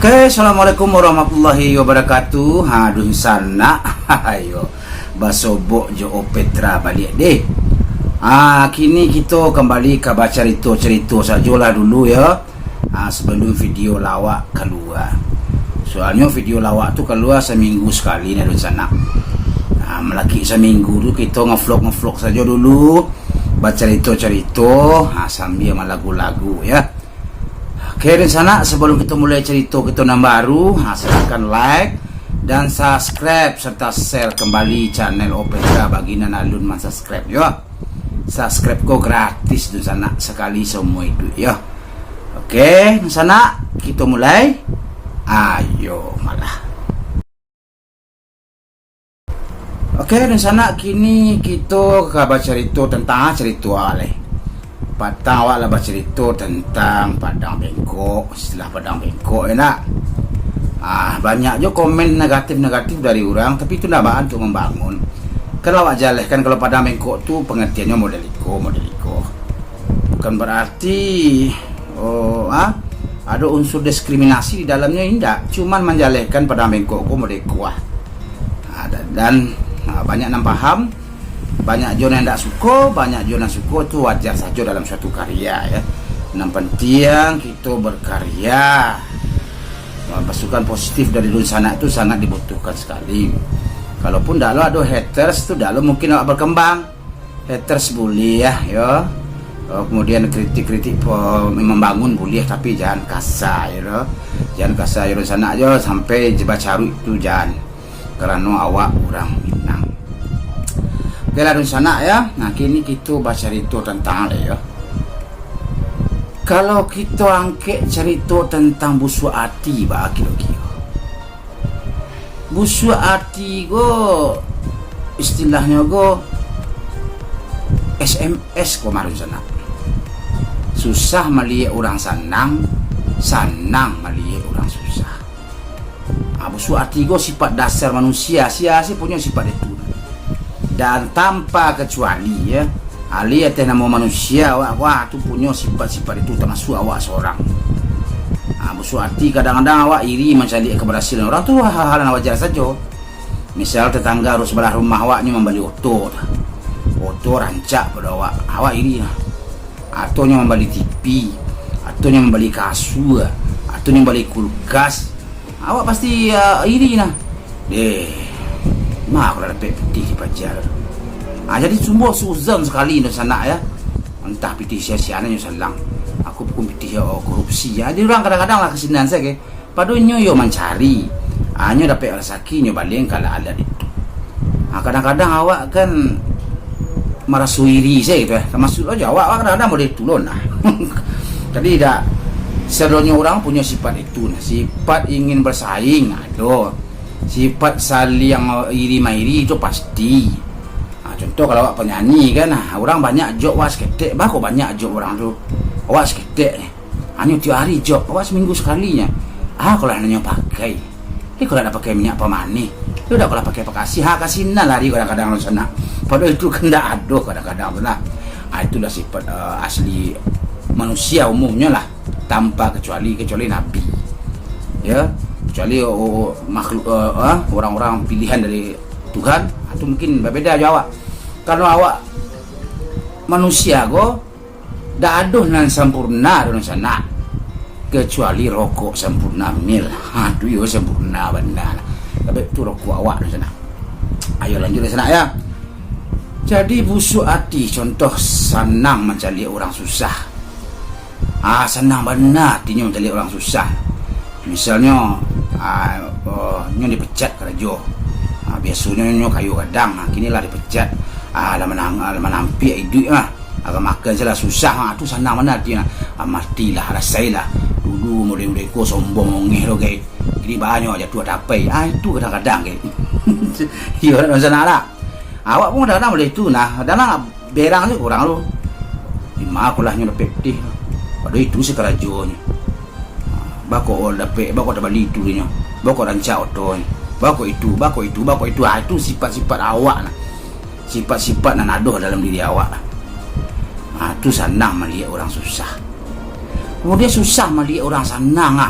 Oke, assalamualaikum warahmatullahi wabarakatuh. Aduh sana, ayo basobok jo Petra balik deh. Kini kita kembali ke baca cerita sajalah dulu ya. Sebelum video lawak keluar. Soalnya video lawak tu keluar seminggu sekali nih sana. Melaki seminggu tu kita ngevlog saja dulu, baca cerita sambil sama lagu-lagu ya. Oke, di sana sebelum kita mulai cerita kita yang baru, silahkan like dan subscribe serta share kembali channel Petra bagi nan alun man subscribe ya. Subscribe kok gratis di sana sekali semua itu ya. Oke, di sana kita mulai. Ayo malah. Oke, di sana kini kita kabar cerita tentang cerita aleh. Patang awak lah bercerita tentang Padang Bengkok. Istilah Padang Bengkok nak. Banyak je komen negatif dari orang, tapi itu nambahan untuk membangun. Kalau awak jelaskan kalau Padang Bengkok tu pengertiannya model iko. Bukan berarti ada unsur diskriminasi di dalamnya, tidak. Cuman menjelaskan Padang Bengkok ku model iko. Dan banyak yang paham. Banyak zona yang tak suka, banyak zona suka, itu wajar saja dalam suatu karya ya. Yang penting kita berkarya. Masukan positif dari dun sana itu sangat dibutuhkan sekali. Kalaupun dah ada haters tu dah mungkin awak berkembang. Haters boleh ya. Kemudian kritik membangun boleh, tapi jangan kasar ya. Jangan kasar ya sana aja sampai jebak caru itu jangan. Kerana awak orang Minang. Oke lah di sana ya. Kini kita baca cerita tentang ya. Kalau kita angkat cerita tentang busuk hati kira-kira. Busuk hati go istilahnya go SMS ko maru sana. Susah melihat orang senang melihat orang susah. Busuk hati go sifat dasar manusia. Sia punya sifat itu. Dan tanpa kecuali ya, ahli atas nama manusia awak tu punya sifat-sifat itu, termasuk awak seorang. Busuk hati kadang-kadang awak iri mencari keberhasilan orang tu, hal-hal yang wajar saja. Misal tetangga harus sebelah rumah awaknya membeli oto rancak pada awak iri lah. Atau yang membeli TV, atau yang membeli kasur, atau yang membeli kulkas, awak pasti iri lah. Aku dah dapat piti di pajar. Jadi semua suzon sekali di sana ya. Entah piti sia-sianya salang. Aku pun piti korupsi ya. Jadi orang kadang-kadang lah kesinan saya ke. Padahal yo mencari. Nyo dapat rezeki nyo balik kalau ada itu. Kadang-kadang awak kan merasuiri saya gitu ya. Termasuk aja awak kadang-kadang boleh tulun lah. Jadi tak seluruhnya orang punya sifat itu. Sifat ingin bersaing ada. Sifat saling iri-iri itu pasti. Contoh kalau awak penyanyi kan, orang banyak job awak seketek, baku banyak job orang tu. Awak seketek ni. Hanya tiap hari job, awak seminggu sekalinya. Kalau hanya pakai. Kalau nak pakai minyak pemani, dia dah kalau pakai pakasi, kasinan lari kadang-kadang sana. Padahal itu kan tak ada kadang-kadang benar. Itulah sifat asli manusia umumnya lah, tanpa kecuali nabi. Ya. Kecuali makhluk orang-orang pilihan dari Tuhan, atau mungkin berbeda aja awak. Karena awak manusia dah ada nan sempurna di sana, kecuali rokok sempurna mil. Yo sempurna benar. Tapi itu rokok awak di sana. Ayo lanjut di sana ya. Jadi busuk hati contoh senang mencari orang susah. Senang benar hatinya mencari orang susah. Misalnya nyo dipecat kerja. Biasanya nyo kayu kadang, kini lah dipecat. Menampi hidup agak makan salah susah. Tu senang mana dia. Matilah rasailah. Dulu muda-muda ko sombong ngeh lo gay. Jadi banyak aja tu dapai. Itu kadang-kadang gay. Yo sana lah. Awak pun kadang-kadang boleh tu nah. Kadang berang je kurang lu. Lima aku lah nyo dapat putih. Padahal itu sekerajonya. Bako dapat beli itu nya. Bako rancak oto. Bako itu. Itu sifat-sifat awak lah. Sifat-sifat yang ada dalam diri awak. Itu senang melihat orang susah. Kemudian susah melihat orang senang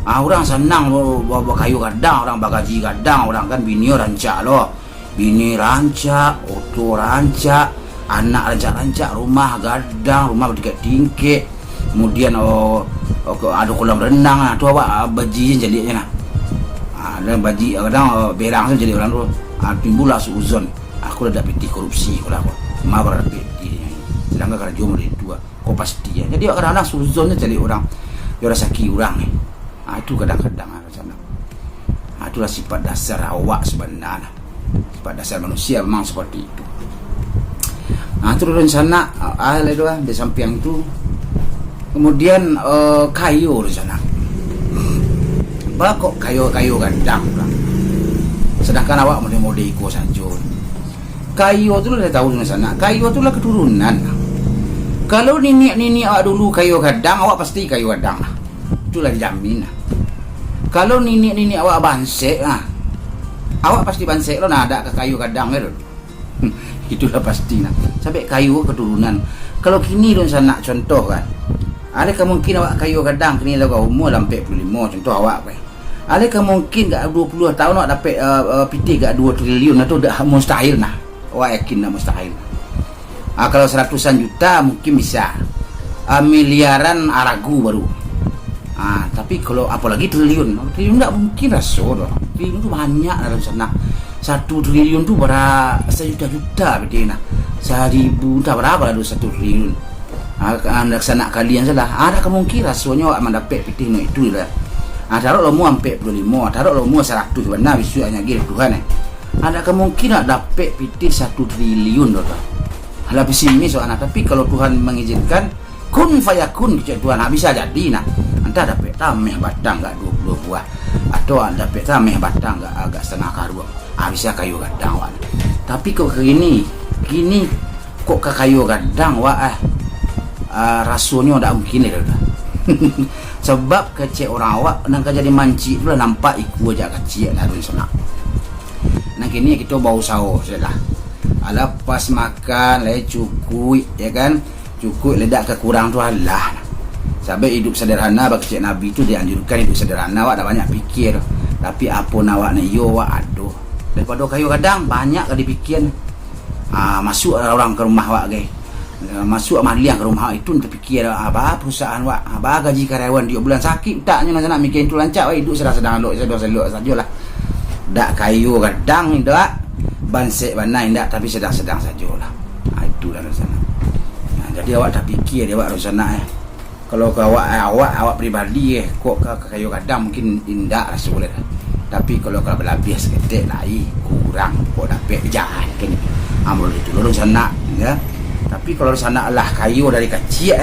Orang senang bawa kayu gadang, orang bagaji gadang, orang kan bini rancak loh. Bini rancak, auto rancak, anak rancak-rancak, rumah gadang, rumah bertingkat-tingkat. Kemudian ada kolam renang tu awak baji jadi nah. Dan baji kadang berang jadi orang tu. Timbullah suuzon. Aku dah dapat korupsi kalau aku. Mau dapat sedangkan kerja murid dua. Kau pasti ya. Jadi kadang-kadang suuzonnya jadi orang. Dia sakit orang ni. Itu kadang-kadang sana. Itulah sifat dasar awak sebenarnya. Sifat dasar manusia memang seperti itu. Itu rencana itu di samping itu. Kemudian kayu rencana. Kok kayu gandang lah. Sedangkan awak mode ikut saja. Kayu tu dah tahu rencana. Kayu tu lah keturunan. Kalau nenek awak dulu kayu gadang, awak pasti kayu gadang lah. Itulah dijamin lah. Kalau nenek awak bansek lah, awak pasti bansek lo nah ada ke kayu gadang kan. Itulah pasti nah. Sampai kayu keturunan. Kalau kini dong sana contoh kan. Ada kemungkinan awak kayu gadang kini lagu umur sampai 45 contoh awak kan. Ada kemungkinan gak 20 tahun awak dapat PT gak 2 triliun atau dah mustahil nah. Awak yakin dah mustahil. Kalau 100-an juta mungkin bisa. Miliaran aragu baru. Tapi kalau apalagi triliun tak mungkin rasul. Triliun tu banyak dalam sana. 1 triliun tu berapa sejuta-juta betul nah. 1000 tak berapa lah 1 triliun. Anda sana kalian salah. Ada kemungkinan rasulnya awak mendapat PT no itu lah. Taruh lo mu 45, taruh lo mu 100 benar bisu hanya gil Tuhan Ada kemungkinan dapat PT 1 triliun doh. Halah pesimis soalnya, tapi kalau Tuhan mengizinkan kun fayakun Tuhan bisa jadi nah. Anda dapat tameh batang gak 20 buah atau anda dapat tameh batang gak agak setengah karung. Bisa kayu gadang wan. Tapi kok kini kok ke kayu gadang rasanya tak mungkin dah. Sebab kecil orang awak nak jadi manci tu lah nampak ikut aja kecil lah sana. Nah kini kita bau sawo sudah. Alah pas makan le cukup ya kan. Cukup ledak kekurang tu Allah. Sampai hidup sederhana bagi cik Nabi tu dianjurkan hidup sederhana. Awak dah banyak fikir. Tapi apa nawak ni yo awak aduh. Daripada kayu gadang banyak ke dipikir. Masuk orang ke rumah awak ke. Masuk amaliah ke rumah itu untuk fikir apa perusahaan awak. Apa gaji karyawan dia bulan sakit taknya nak mikir itu lancak hidup sedang-sedang elok sajalah. Dak kayu gadang dak. Bansek banai dak tapi sedang-sedang sajalah. Itu dah sana. Jadi awak tak fikir dia awak sana Kalau ke awak pribadi kok ke kayu gadang mungkin indah rasa boleh. Tapi kalau berlebih seketik lain kurang kok dapat jahat kan. Amul itu lorong sana ya. Tapi kalau sana Allah kayu dari kecil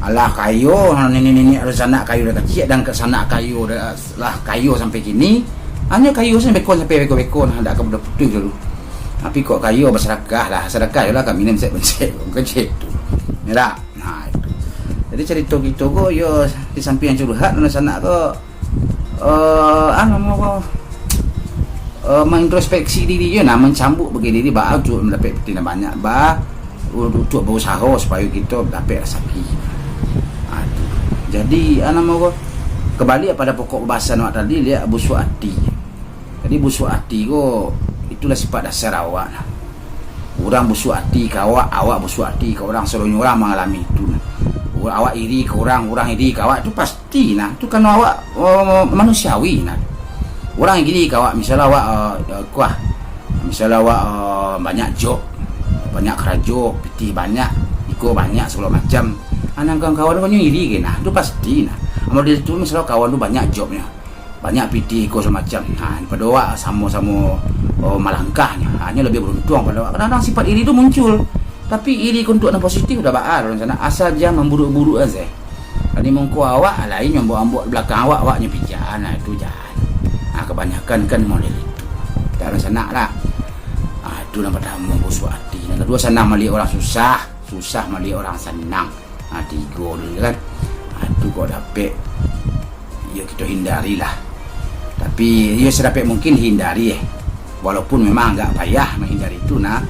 Allah kayu nenek sana kayu dari kecil dan ke sana kayu lah kayu sampai kini hanya kayu sampai bekon hendak ke budak putih dulu. Tapi kok kayu bersedekah lah lah kami nem bencet kecil tu. Ya nah itu. Jadi cerita gitu kok yo di samping curhat dan sana kok mengintrospeksi diri je mencambuk bagi diri untuk mendapat petina banyak untuk berusaha supaya kita dapat rezeki. Jadi kembali pada pokok bahasan awak tadi dia busuk hati. Jadi busuk hati ko itulah sifat dasar awak. Orang busuk hati ke awak busuk hati ke orang, seluruhnya orang mengalami itu. Awak iri ke orang iri ke awak itu pasti nah. Itu kan awak manusiawi nah. Orang yang gini kawak misalnya awak kuah misalnya awak banyak job banyak kerajo piti banyak iko banyak segala macam anak kawan kan iri kan itu pasti nah amal dia tu misalnya kawan tu banyak jobnya banyak piti iko semacam pada awak sama-sama malangkahnya hanya lebih beruntung pada awak kadang-kadang sifat iri tu muncul tapi iri untuk yang positif dah baal orang sana asal jangan memburuk-buruk aja tadi mengko awak lain yang ambok belakang awaknya pijan itu jangan kebanyakan kan model itu tak ada sana lah itu yang pertama busuk hati yang kedua senang melihat orang susah melihat orang senang tiga dulu kan itu kok dapat ya kita hindari lah tapi ya sedapat mungkin hindari walaupun memang agak payah menghindari itu nah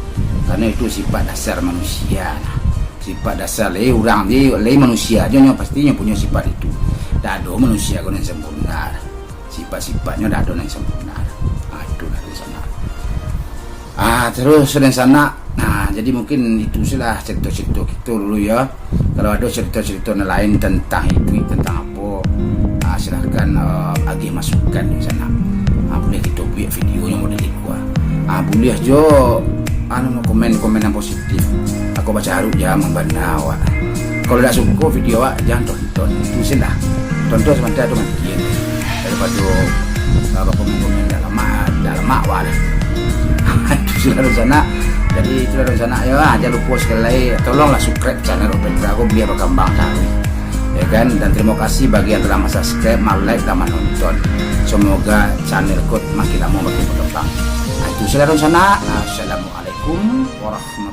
karena itu sifat dasar manusia nah. Sifat dasar orang manusia dia pastinya punya sifat itu tak ada manusia yang sempurna. Sifat-sifatnya tak ada yang sempurna. Itu dari sana. Terus dari sana. Jadi mungkin itu salah cerita-cerita kita dulu ya. Kalau ada cerita-cerita lain tentang itu, tentang apa, silahkan bagi masukan di sana. Boleh kita buat videonya model itu. Boleh aja komen-komen yang positif. Aku baca harus ya membandang awak. Kalau tak suka video awak, jangan tonton. Itu salah. Tonton sebentar tu mati. Daripada komen-komen dalam mak awak lah. Itu sudah di sana. Jadi itu dari sana ya. Jangan lupa sekali lagi, tolonglah subscribe channel Opera aku biar berkembang kali. Ya kan? Dan terima kasih bagi yang telah subscribe, like dan menonton. Semoga channelku makin lama makin berkembang. Itu sudah dari sana. Assalamualaikum warahmatullahi wabarakatuh.